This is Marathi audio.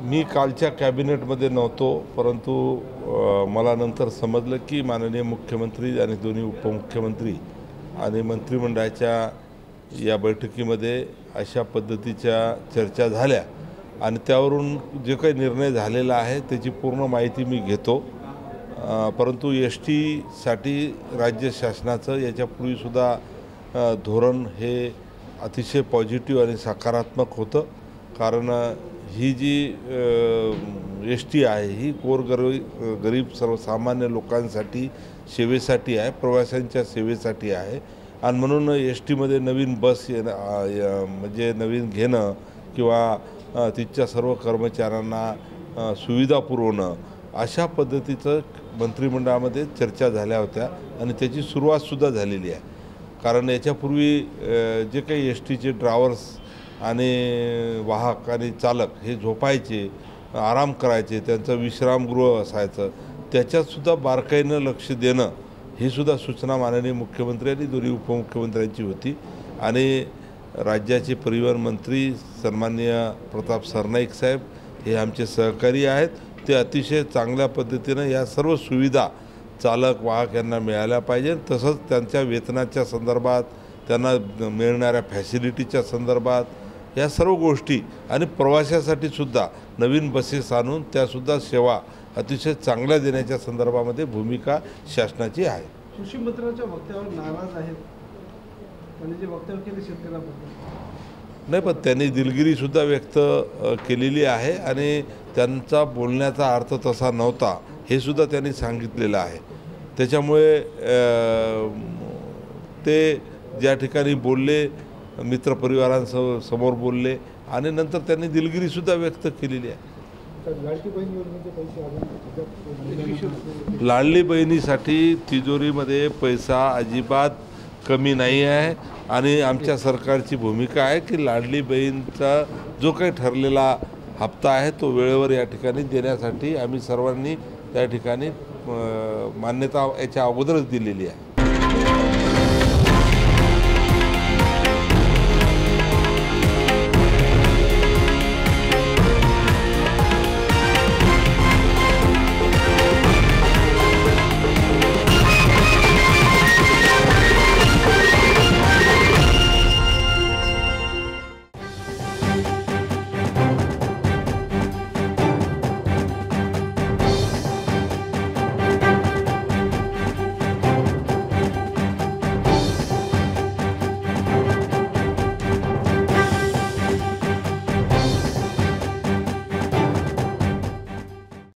मी कालच्या कॅबिनेटमध्ये नव्हतो, परंतु मला नंतर समजलं की माननीय मुख्यमंत्री आणि दोन्ही उपमुख्यमंत्री आणि मंत्रिमंडळाच्या या बैठकीमध्ये अशा पद्धतीच्या चर्चा झाल्या आणि त्यावरून जे काही निर्णय झालेला आहे त्याची पूर्ण माहिती मी घेतो। परंतु साठी राज्य शासनाचं याच्यापूर्वीसुद्धा धोरण हे अतिशय पॉझिटिव्ह आणि सकारात्मक होतं। कारण ही जी आहे ही गरीब सर्वसामान्य लोकांसाठी सेवेसाठी आहे, प्रवाशांच्या सेवेसाठी आहे आणि म्हणून टीमध्ये नवीन बस म्हणजे नवीन घेणं किंवा तिथच्या सर्व कर्मचाऱ्यांना सुविधा पुरवणं अशा पद्धतीचं मंत्रिमंडळामध्ये चर्चा झाल्या होत्या आणि त्याची सुरुवातसुद्धा झालेली आहे। कारण याच्यापूर्वी जे काही टीचे ड्रायव्हर्स आणि वाहक आणि चालक हे झोपायचे, आराम करायचे, त्यांचं विश्रामगृह असायचं, त्याच्यातसुद्धा बारकाईनं लक्ष देणं ही सुद्धा सूचना माननीय मुख्यमंत्री आणि दोन्ही उपमुख्यमंत्र्यांची होती। आणि राज्याचे परिवहन मंत्री सन्माननीय प्रताप सरनाईक साहेब हे आमचे सहकारी आहेत। ते अतिशय चांगल्या पद्धतीनं या सर्व सुविधा चालक वाहक यांना मिळाल्या पाहिजे। तसंच त्यांच्या वेतनाच्या संदर्भात, त्यांना मिळणाऱ्या फॅसिलिटीच्या संदर्भात या सर्व गोष्टी आणि प्रवाशासाठी सुद्धा नवीन बसेस आणून त्यासुद्धा सेवा अतिशय चांगल्या देण्याच्या संदर्भामध्ये भूमिका शासनाची आहे। कृषी मंत्र्यांच्या वक्तव्यावर नाराज आहेत, त्यांनी जे वक्तव्य केले शेतकऱ्यांबद्दल नाही, पण त्यांनी दिलगिरीसुद्धा व्यक्त केलेली आहे आणि त्यांचा बोलण्याचा अर्थ तसा नव्हता हे सुद्धा त्यांनी सांगितलेलं आहे। त्याच्यामुळे ते ज्या ठिकाणी बोलले मित्रपरिवारांसमोर बोलले आणि नंतर त्यांनी दिलगिरीसुद्धा व्यक्त केलेली आहे। लाडली बहिणीसाठी तिजोरीमध्ये पैसा अजिबात कमी नाही आहे आणि आमच्या सरकारची भूमिका आहे की लाडली बहीणचा जो काही ठरलेला हप्ता आहे तो वेळेवर या ठिकाणी देण्यासाठी आम्ही सर्वांनी त्या ठिकाणी मान्यता याच्या अगोदरच दिलेली आहे।